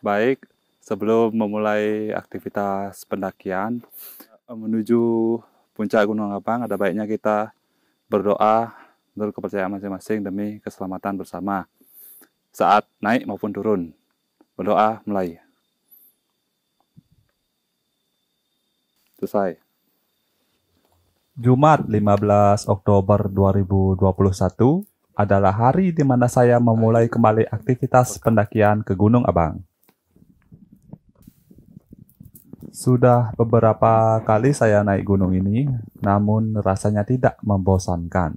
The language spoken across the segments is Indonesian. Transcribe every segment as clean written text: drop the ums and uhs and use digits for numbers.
Baik, sebelum memulai aktivitas pendakian menuju puncak Gunung Abang, ada baiknya kita berdoa menurut kepercayaan masing-masing demi keselamatan bersama saat naik maupun turun. Berdoa mulai. Selesai. Jumat 15 Oktober 2021 adalah hari di mana saya memulai kembali aktivitas pendakian ke Gunung Abang. Sudah beberapa kali saya naik gunung ini, namun rasanya tidak membosankan.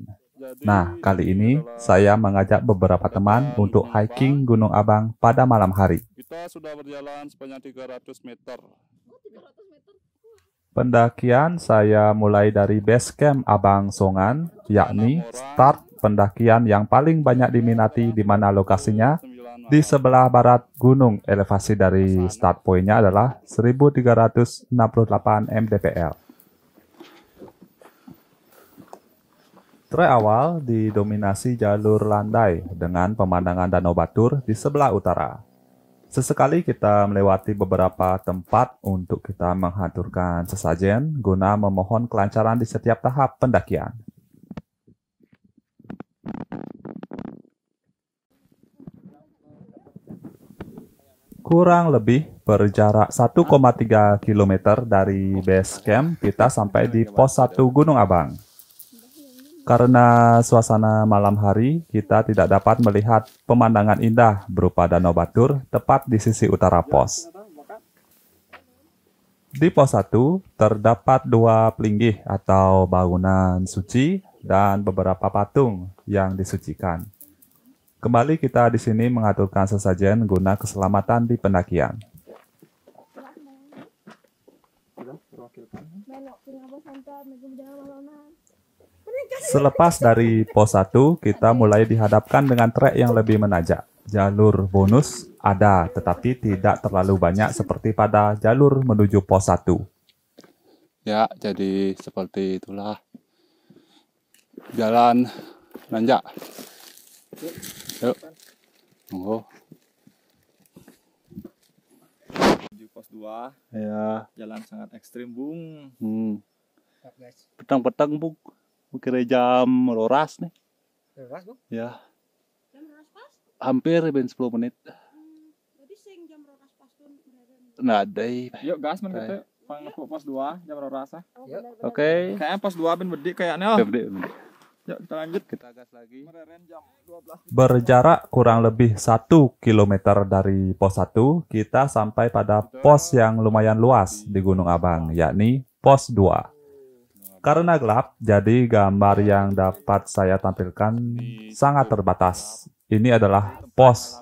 Nah, kali ini saya mengajak beberapa teman untuk hiking Gunung Abang pada malam hari. Kita sudah berjalan sepanjang 300 meter. Pendakian saya mulai dari base camp Abang Songan, yakni start pendakian yang paling banyak diminati di mana lokasinya di sebelah barat gunung. Elevasi dari start point-nya adalah 1368 mdpl. Trek awal didominasi jalur landai dengan pemandangan Danau Batur di sebelah utara. Sesekali kita melewati beberapa tempat untuk kita menghaturkan sesajen guna memohon kelancaran di setiap tahap pendakian. Kurang lebih berjarak 1,3 km dari base camp, kita sampai di pos 1 Gunung Abang. Karena suasana malam hari, kita tidak dapat melihat pemandangan indah berupa Danau Batur tepat di sisi utara pos. Di pos 1 terdapat 2 pelinggih atau bangunan suci dan beberapa patung yang disucikan. Kembali kita di sini mengaturkan sesajen guna keselamatan di pendakian. Selepas dari pos 1, kita mulai dihadapkan dengan trek yang lebih menanjak. Jalur bonus ada, tetapi tidak terlalu banyak seperti pada jalur menuju pos 1. Ya, jadi seperti itulah jalan nanjak. Yuk. Monggo. Menuju pos 2. Ya. Jalan sangat ekstrim, Bung. Petang-petang, Bung. Kira jam roras nih. Roras, Bung? Ya. Jam roras pas? Hampir ben 10 menit. Jadi sing jam roras pas tuh berada. Nah, deh. Yuk gas men gitu. Pangku pos 2 jam rasa. Oke. Kayaknya pos 2 ben bedik kayaknya. Bedik. Yuk kita lanjut. Kita gas lagi. Mereren jam 12. Berjarak kurang lebih 1 km dari pos 1, kita sampai pada pos yang lumayan luas di Gunung Abang, yakni pos 2. Karena gelap, jadi gambar yang dapat saya tampilkan sangat terbatas. Ini adalah pos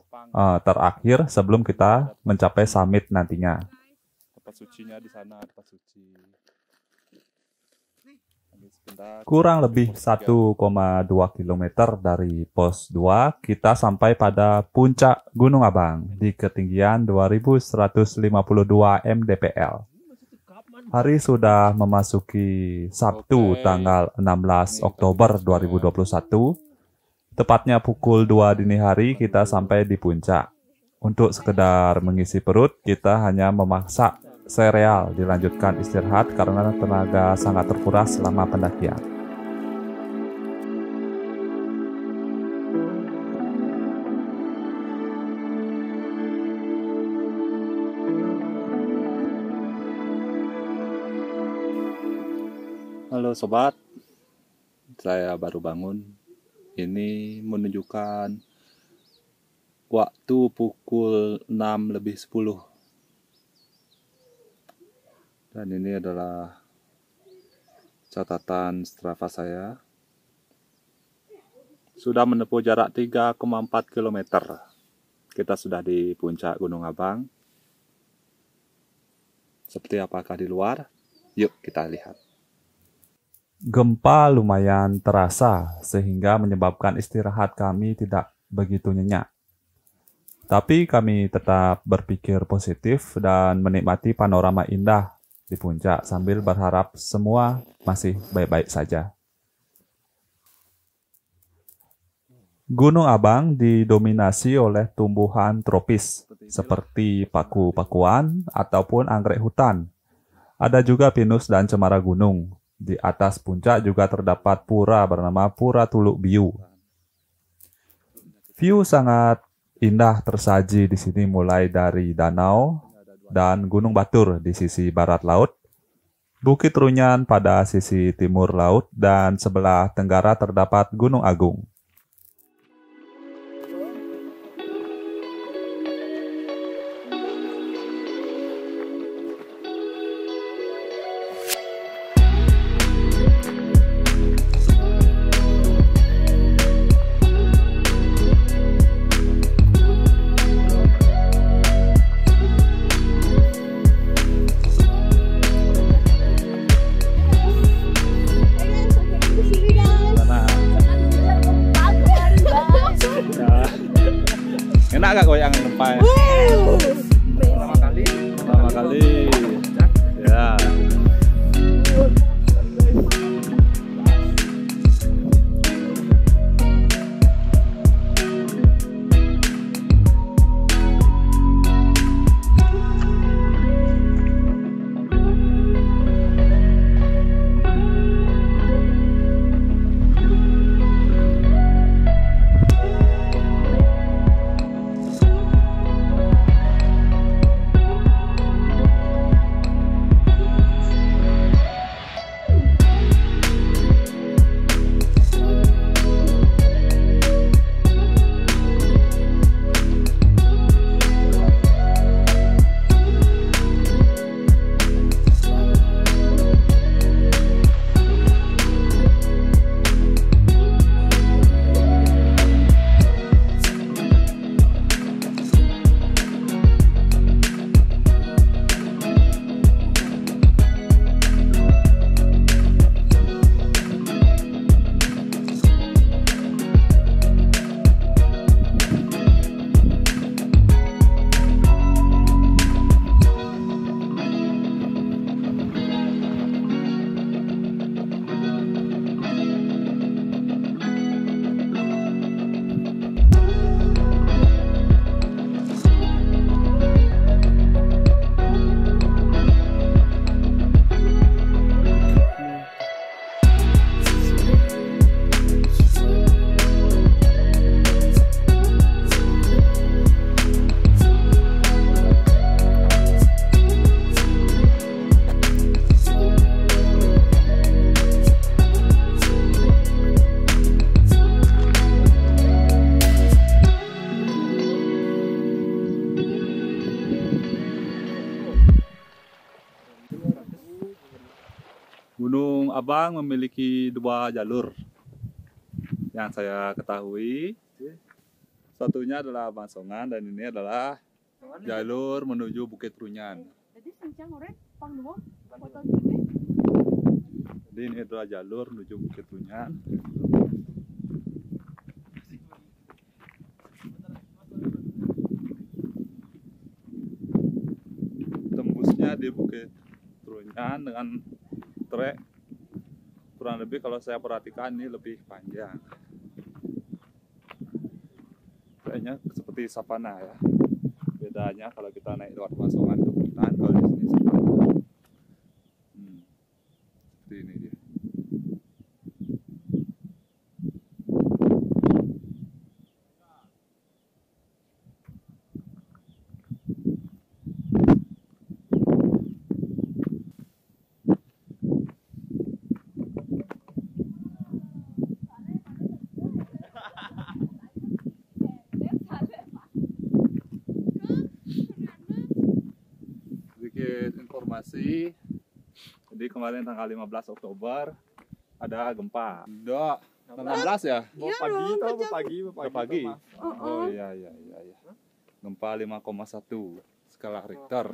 terakhir sebelum kita mencapai summit nantinya. Tempat sucinya di sana, tempat suci. Kurang lebih 1,2 km dari pos 2, kita sampai pada puncak Gunung Abang di ketinggian 2152 mdpl. Hari sudah memasuki Sabtu tanggal 16 Oktober 2021. Tepatnya pukul 2 dini hari kita sampai di puncak. Untuk sekedar mengisi perut, kita hanya memasak sereal dilanjutkan istirahat karena tenaga sangat terkuras selama pendakian. Halo sobat, saya baru bangun. Ini menunjukkan waktu pukul 6:10. Dan ini adalah catatan Strava saya. Sudah menempuh jarak 3,4 km. Kita sudah di puncak Gunung Abang. Seperti apakah di luar? Yuk kita lihat. Gempa lumayan terasa sehingga menyebabkan istirahat kami tidak begitu nyenyak. Tapi kami tetap berpikir positif dan menikmati panorama indah di puncak sambil berharap semua masih baik-baik saja. Gunung Abang didominasi oleh tumbuhan tropis seperti paku-pakuan ataupun anggrek hutan. Ada juga pinus dan cemara gunung. Di atas puncak juga terdapat pura bernama Pura Tuluk Biu. View sangat indah tersaji di sini mulai dari danau dan Gunung Batur di sisi barat laut, Bukit Runyan pada sisi timur laut, dan sebelah tenggara terdapat Gunung Agung. Enak gak goyangan lempai? Pertama kali. Pertama kali. Ya. Gunung Abang memiliki 2 jalur yang saya ketahui. Satunya adalah Bangsongan dan ini adalah jalur menuju Bukit Runyan. Jadi sencang orang pang dua foto gini. Jadi ini adalah jalur menuju Bukit Runyan. Tembusnya di Bukit Runyan dengan trek kurang lebih, kalau saya perhatikan ini lebih panjang. Kayaknya seperti savana ya. Bedanya kalau kita naik lewat Bangsongan itu hutan, kalau di sini savana. Seperti ini dia. Sedikit informasi, jadi kemarin tanggal 15 Oktober ada gempa. Enggak, 16 ya? Mau pagi tau, mau pagi. Pagi. tau, Mas. Oh iya. Gempa 5,1 skala Richter.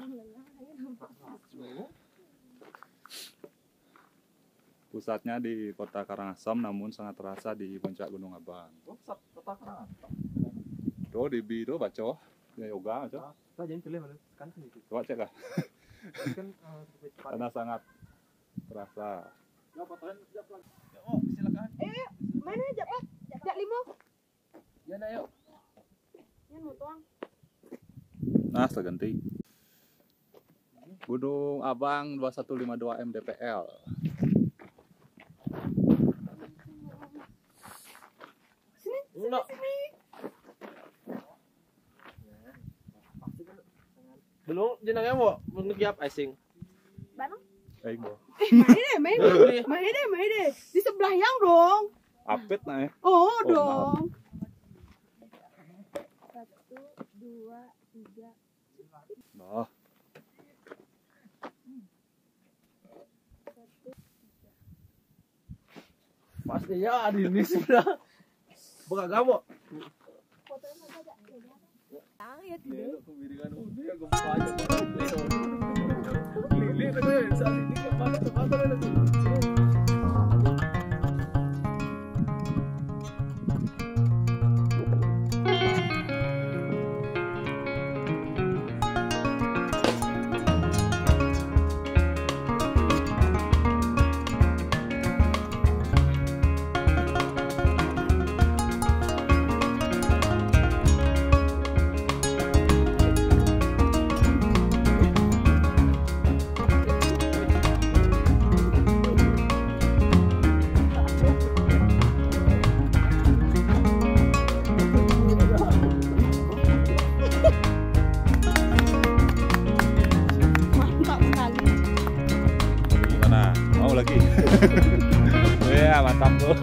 Pusatnya di Kota Karangasem, namun sangat terasa di puncak Gunung Abang. Oh, kota Karangasem. Tuh di B itu baca yoga aja. Kita jadi pilih mana? Kan sendiri. Coba cek lah. Kan Karena sangat terasa. Ya, fotoin sekejap lagi. Oh, silakan. Mana aja Pak? Jak 5. Ya, nah, yuk. Yan mau tuang. Nah, terganti. Gunung Abang 2152 mdpl. Belum jenengnya mau mengiap icing. Barang. Aing bo. Main deh. Di sebelah yang dong. Apit nah ya. Oh, Oh, dong. 1, 2, 3. Nah. Pasti ya di ini sudah. Bukan kamu. Fotonya aja. Ya tidak. Kemiringan udah ya gempa aja. Lihat aja saat ini kemana lagi. Mantap sekali. Gimana? Mau lagi? Ya, mantap tuh.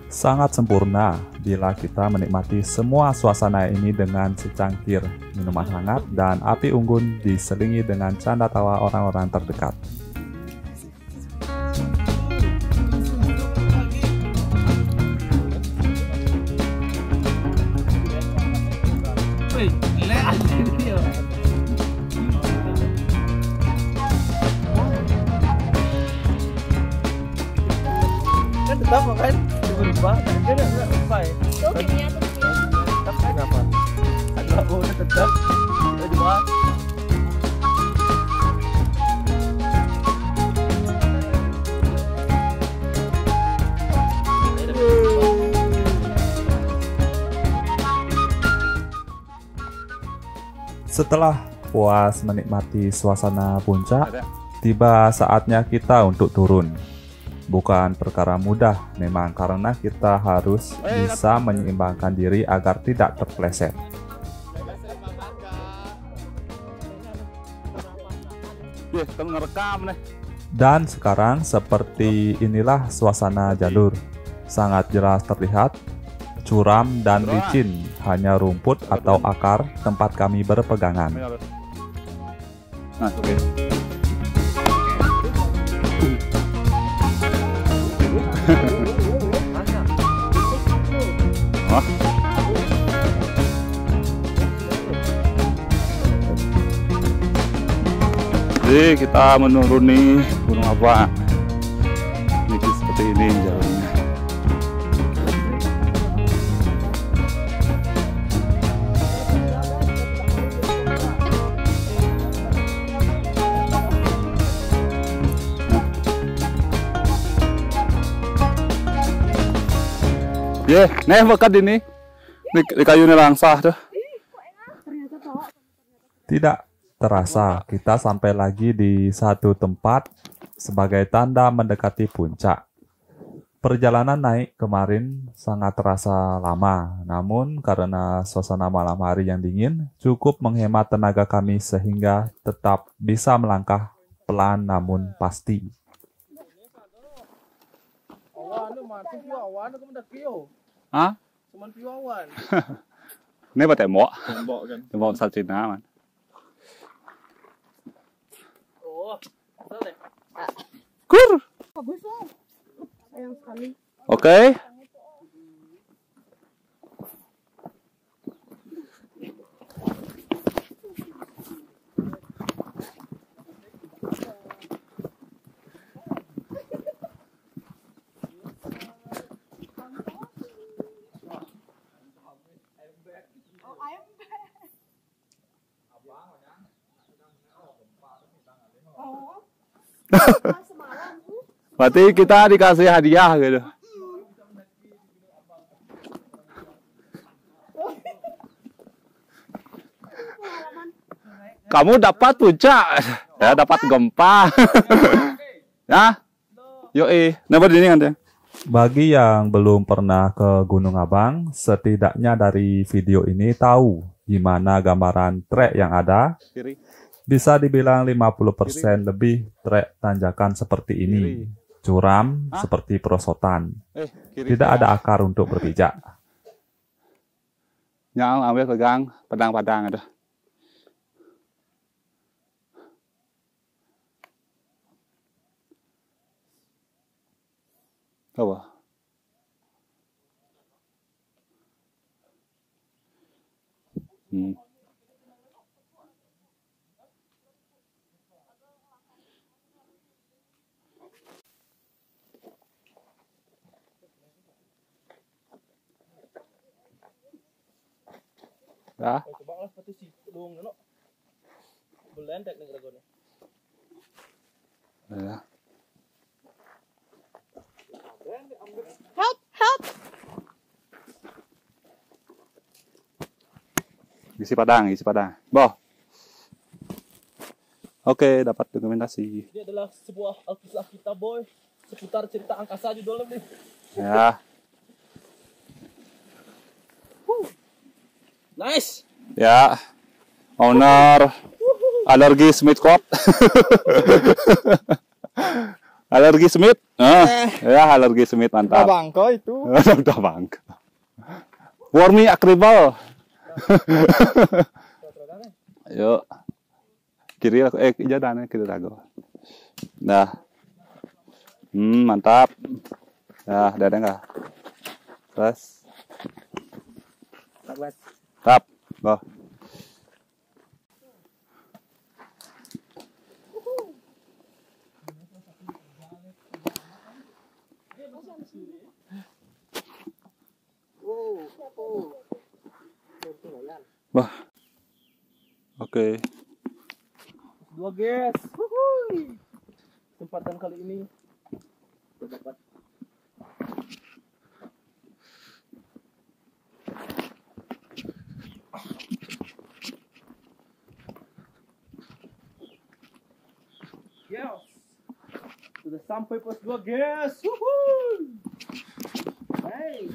Sangat sempurna bila kita menikmati semua suasana ini dengan secangkir minuman hangat dan api unggun diselingi dengan canda tawa orang-orang terdekat. Kan tetap kan berubah, kan enggak berubah ya. Tuh kimia. Tetap kenapa? Ada udah tetap udah dibahas. Setelah puas menikmati suasana puncak, tiba saatnya kita untuk turun. Bukan perkara mudah memang karena kita harus bisa menyeimbangkan diri agar tidak terpleset. Ya, kamu ngerekam nih. Dan sekarang seperti inilah suasana jalur. Sangat jelas terlihat, curam dan licin, hanya rumput atau akar tempat kami berpegangan. Nah, oke. Wah. Jadi kita menuruni Gunung Abang. Ini seperti ini jalannya. Ya, nih bakat ini. Di kayunya langsah tuh. Ternyata tahu. Tidak terasa kita sampai lagi di satu tempat sebagai tanda mendekati puncak. Perjalanan naik kemarin sangat terasa lama, namun karena suasana malam hari yang dingin cukup menghemat tenaga kami sehingga tetap bisa melangkah pelan namun pasti. Awan tu mati piu awan tu mendaki yo. Hah? Cuman piu awan. Ini buat tembok. Tembok kan. Tembok asal Cina, man. Oh, betul deh. Kur. Bagus loh. Sayang sekali. Oke. Semalam tuh. Berarti kita dikasih hadiah gitu. Kamu dapat puncak. Saya dapat gempa. Ya. Yoi. Nah, ini kan ya. Bagi yang belum pernah ke Gunung Abang, setidaknya dari video ini tahu gimana gambaran trek yang ada. Kiri. Bisa dibilang 50% lebih trek tanjakan seperti ini. Curam seperti perosotan. Kiri. Tidak ada akar untuk berpijak. Yang ambil pegang padang-padang ada. Apa? Ya. Coba lah seperti si dong, no. Belendek nih dragonnya. Ya. Help, help. Isi padang. Boh. Oke, dapat dokumentasi. Ini adalah sebuah alkisah kita, boy. Seputar cerita angkasa judulnya nih. Ya. Nice. Ya. Owner alergi Smith Coat. Alergi Smith. Ya, alergi Smith mantap. Bangko itu. Udah bang. Warmi akribal. Yuk. Kiri aku jalan kiri aku. Nah. Mantap. Nah, ada enggak? Terus. Tap. Boh. Wah. Oke. Dua guys. Kesempatan kali ini dapat. Yes. Sudah sampai pos 2 guys. Hey.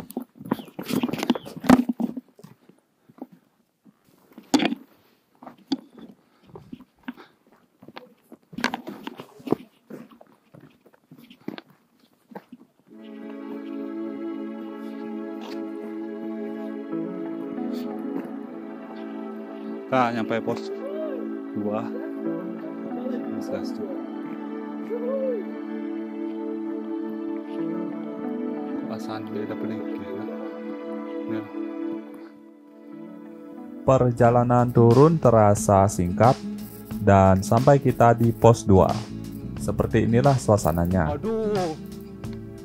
Nah, nyampe pos 2. Asaan beda pelik. Ya. Perjalanan turun terasa singkat dan sampai kita di pos 2. Seperti inilah suasananya. Aduh.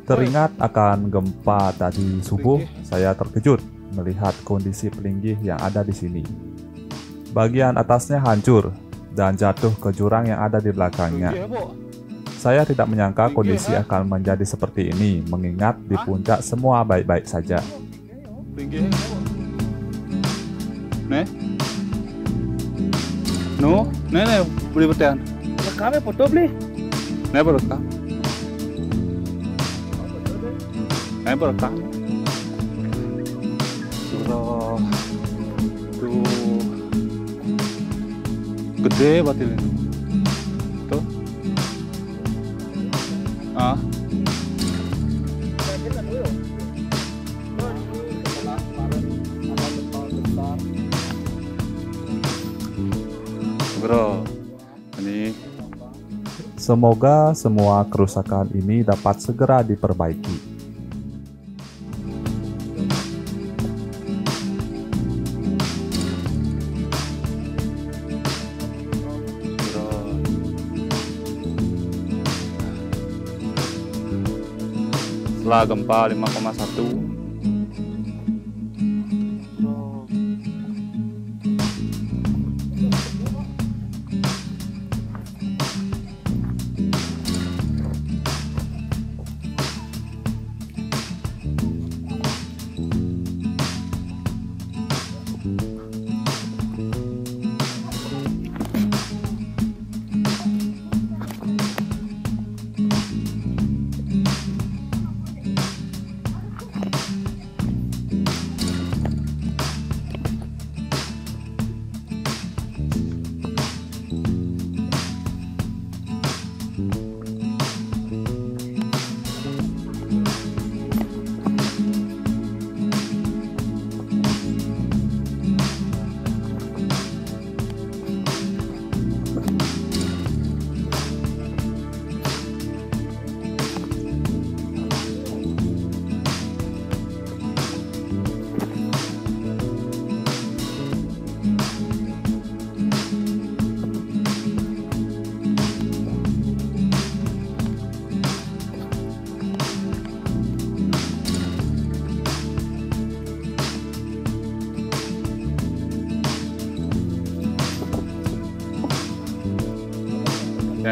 Teringat akan gempa tadi subuh, saya terkejut melihat kondisi pelinggih yang ada di sini. Bagian atasnya hancur dan jatuh ke jurang yang ada di belakangnya. Saya tidak menyangka kondisi akan menjadi seperti ini, mengingat di puncak semua baik-baik saja. Nih. No, nih beli bertian. Rekamnya foto beli. Nih berekam. Nih berekam. Tuh. Gede batil ini. Tuh. Bro, ini Semoga semua kerusakan ini dapat segera diperbaiki. setelah gempa 5,1.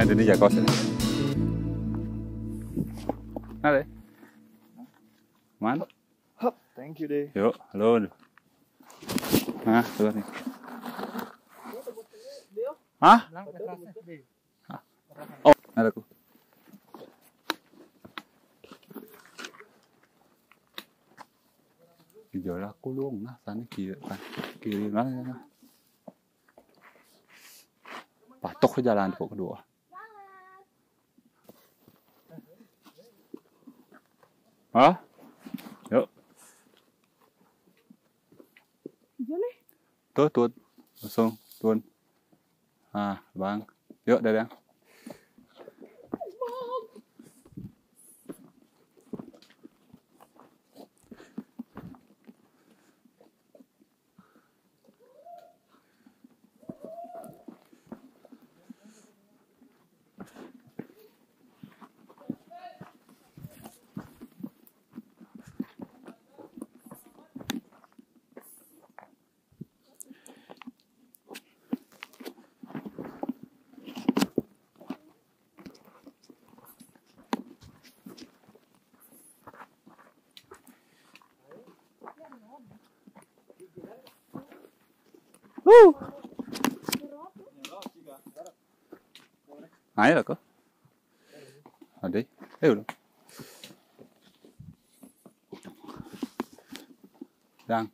Nah, ini jago sini. Nah deh. Man. Hop, thank you deh. Yuk, halo. Nah, tuh nih. Hah? Oh, ada aku. Hijau lah kulung, nah sana kiri mana? Patok ke jalan pok kedua. Hah? Yuk. Tuh, langsung turun. Ah, bang. Yuk, Dadang. Ayo lah kok. Ada. Udah. Dang.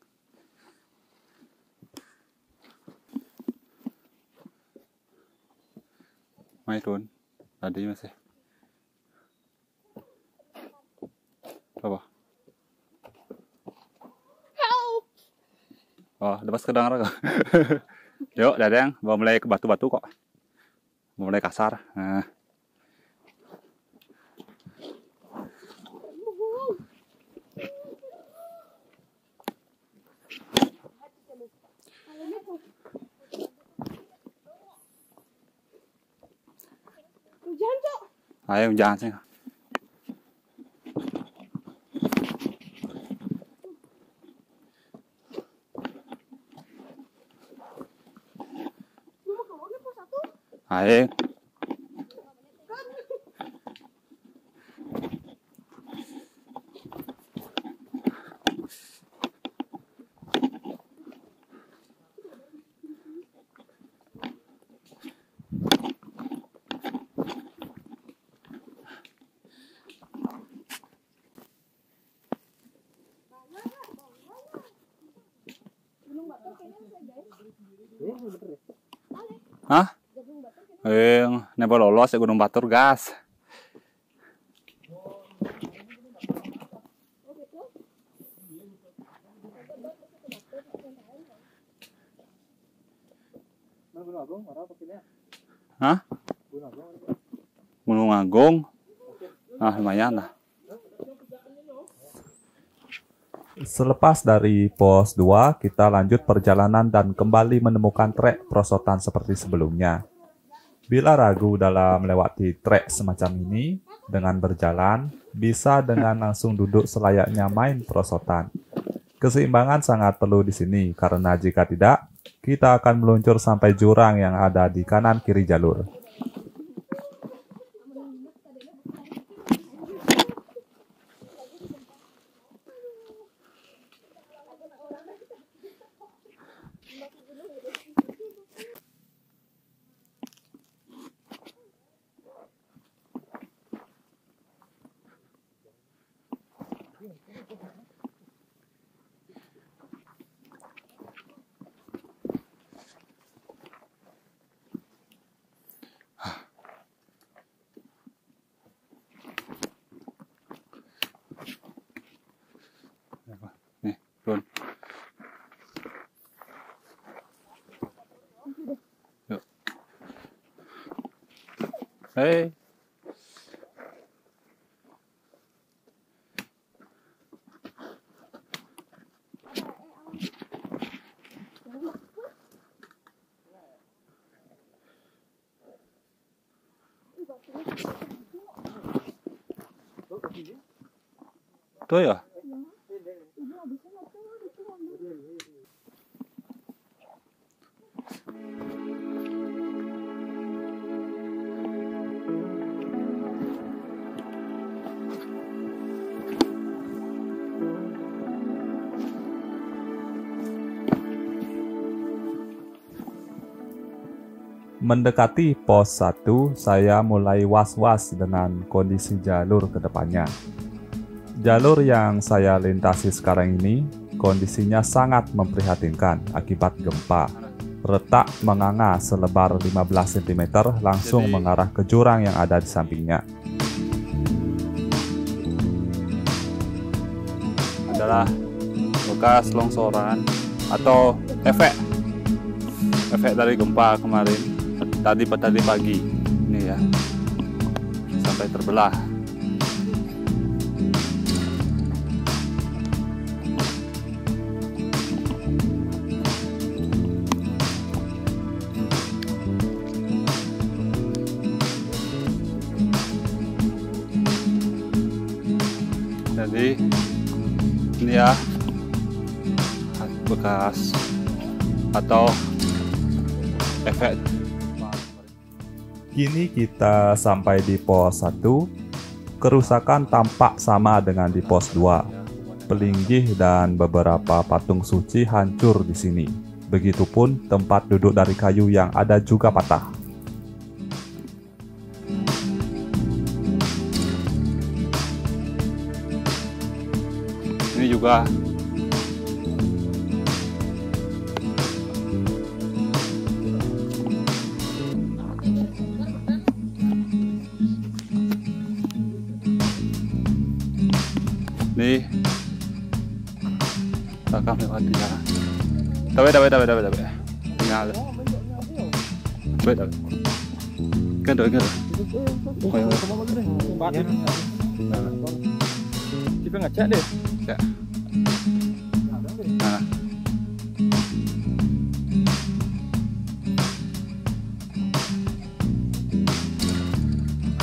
Mai turun. Tadi masih. Apa? Help. Oh, lepas kedengaran kok. Yuk, Dadang, mau mulai ke batu-batu kok. Mau mulai kasar. Nah. Hujan, Cok. Ayo jangan sih. Lu mau keluar ke pos 1? Ayo. Hah? Nebel lolos ya Gunung Batur gas. Hah? Gunung Agung. Nah, lumayan lah. Selepas dari pos 2, kita lanjut perjalanan dan kembali menemukan trek perosotan seperti sebelumnya. Bila ragu dalam melewati trek semacam ini, dengan berjalan, bisa dengan langsung duduk selayaknya main perosotan. Keseimbangan sangat perlu di sini, karena jika tidak, kita akan meluncur sampai jurang yang ada di kanan kiri jalur. Nih, turun. Yuk. Hei. Tuh ya? Mendekati pos 1, saya mulai was-was dengan kondisi jalur ke depannya. Jalur yang saya lintasi sekarang ini, kondisinya sangat memprihatinkan akibat gempa. Retak menganga selebar 15 cm langsung mengarah ke jurang yang ada di sampingnya. Adalah bekas longsoran atau efek dari gempa kemarin tadi pagi ini ya, sampai terbelah. Jadi ini ya bekas atau efek. Kini kita sampai di pos 1. Kerusakan tampak sama dengan di pos 2. Pelinggih dan beberapa patung suci hancur di sini. Begitupun tempat duduk dari kayu yang ada juga patah. Ini juga nih takam lewat dia. Tabe. Tinggal. Tabe. Kan. Kita ngecek deh. Ya. Nah.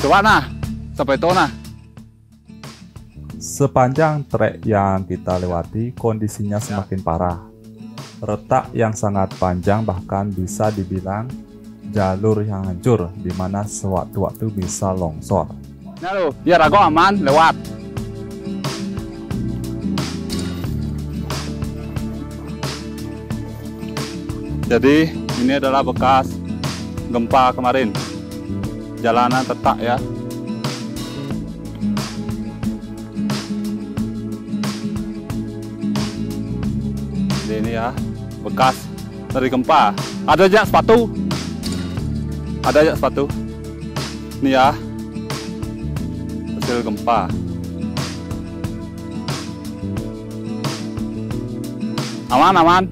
Coba nah, sampai itu nah. Sepanjang trek yang kita lewati, kondisinya semakin parah. Retak yang sangat panjang, bahkan bisa dibilang jalur yang hancur, di mana sewaktu-waktu bisa longsor. Nah lo, biar aku aman lewat. Jadi ini adalah bekas gempa kemarin. Jalanan retak ya. Jadi ini ya bekas dari gempa. Ada aja sepatu. Ini ya hasil gempa. Aman.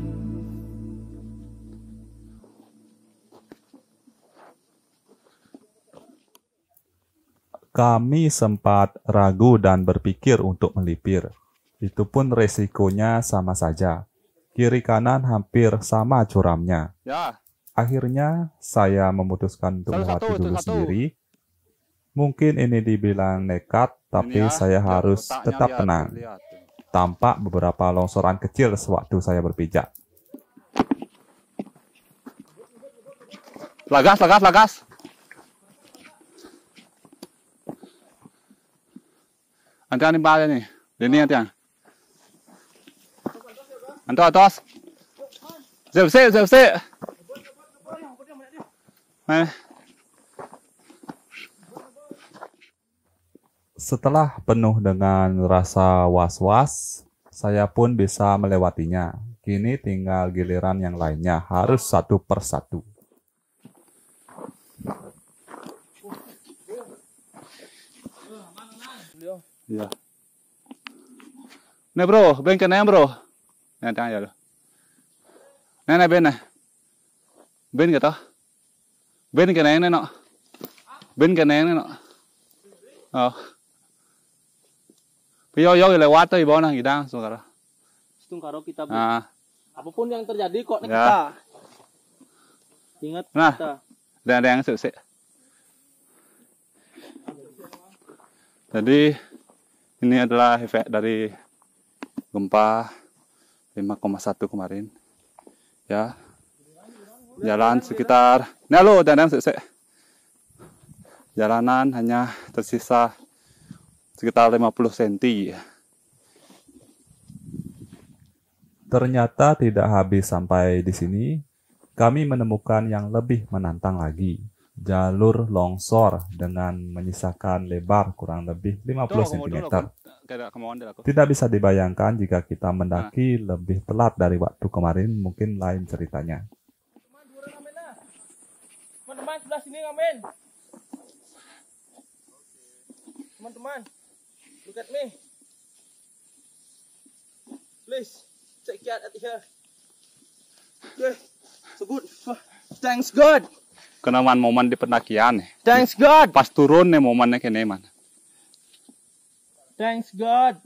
Kami sempat ragu dan berpikir untuk melipir. Itu pun resikonya sama saja. Kiri kanan hampir sama curamnya. Ya. Akhirnya saya memutuskan untuk melewati dulu sendiri. Mungkin ini dibilang nekat, tapi Ini ya, saya harus letaknya tetap lihat, tenang. lihat. Tampak beberapa longsoran kecil sewaktu saya berpijak. Lagas. Antian ini balik nih. Ini antian. Atos. Siap. Setelah penuh dengan rasa was-was, saya pun bisa melewatinya. Kini tinggal giliran yang lainnya, harus satu persatu. Iya. Nih bro, ben kena bro. Nih tanya lo. Nih ben nih. Ben kata. Ben kena nih no. Ben kena nih no. Oh. Yo lewat tuh ibu nah gidang sekarang. Karo kita. Ah. Apapun yang terjadi kok Ya. kita. Ingat Nah. kita. Ada yang sih. Jadi ini adalah efek dari gempa 5,1 kemarin. Ya. Jalan sekitar, nah lo dan jalanan hanya tersisa sekitar 50 cm. Ternyata tidak habis sampai di sini. kami menemukan yang lebih menantang lagi. Jalur longsor dengan menyisakan lebar kurang lebih 50 cm. Tidak bisa dibayangkan jika kita mendaki lebih telat dari waktu kemarin, mungkin lain ceritanya. Teman-teman sebelah sini ngamen. Teman-teman, look at me. Please, check it out here. Okay, so good. Thanks God. Kenaman momen di pendakian. Thanks God. Pas turun nih momennya kene man. Thanks God.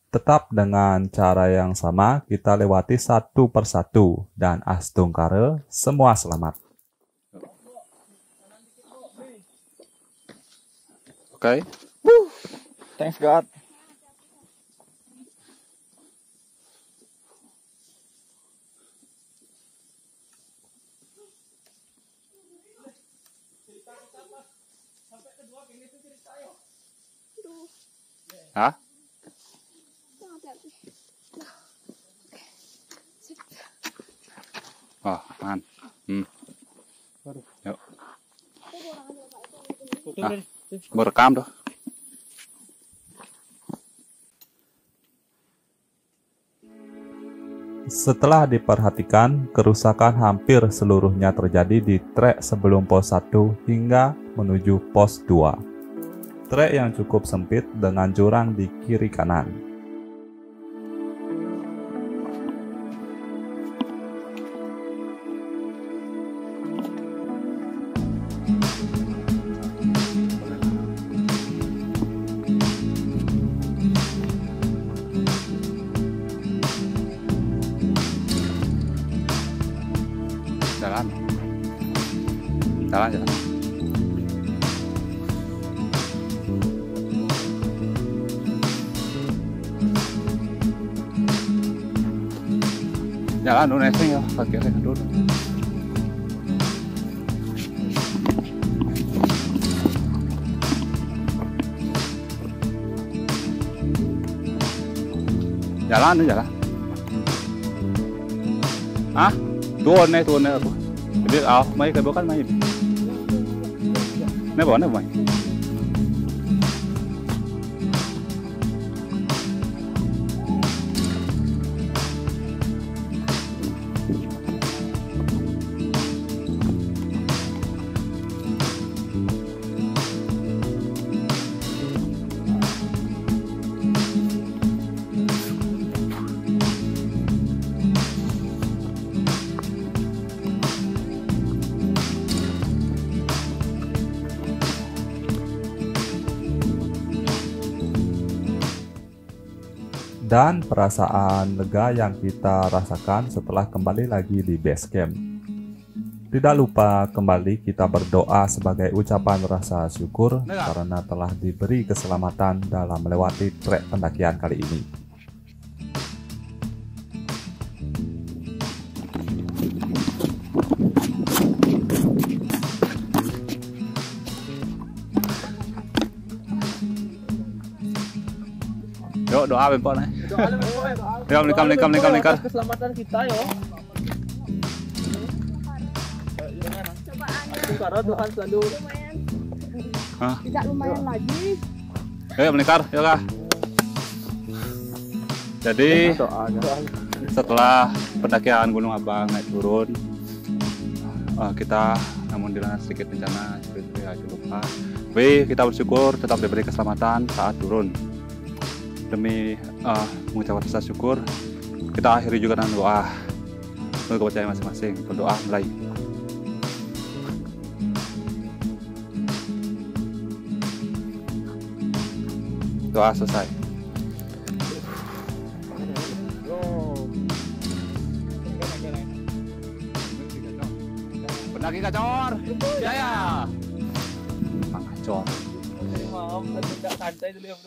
Tetap dengan cara yang sama, kita lewati satu persatu dan astungkare semua selamat. Oke. Thanks God. Hah? Oh, man. Yuk. Merekam tuh. Setelah diperhatikan, kerusakan hampir seluruhnya terjadi di trek sebelum pos 1 hingga menuju pos 2. Trek yang cukup sempit dengan jurang di kiri kanan. Jalan. Jalan. Jalan dulu nesting ya, kaki dulu. Jalan. Hah? Turun nih aku. Jadi mấy cái bố cắt mấy gì? Nó bỏ nó mày. Dan perasaan lega yang kita rasakan setelah kembali lagi di base camp. Tidak lupa kembali kita berdoa sebagai ucapan rasa syukur karena telah diberi keselamatan dalam melewati trek pendakian kali ini. Yuk doa bempok nih. Doa Likam. keselamatan kita yo. Karena Tuhan selalu. Hah? Tidak lumayan lagi. Ayo menikar, yuk kah. Jadi setelah pendakian Gunung Abang naik turun, kita namun dilanda sedikit bencana seperti aja lupa. Tapi kita bersyukur tetap diberi keselamatan saat turun. Demi mengucapkan rasa syukur, kita akhiri juga dengan doa untuk kepercayaan masing-masing. Berdoa mulai. Doa selesai. Pendaki Gacor, jaya. Mang Gacor. Maaf, tidak santai dulu.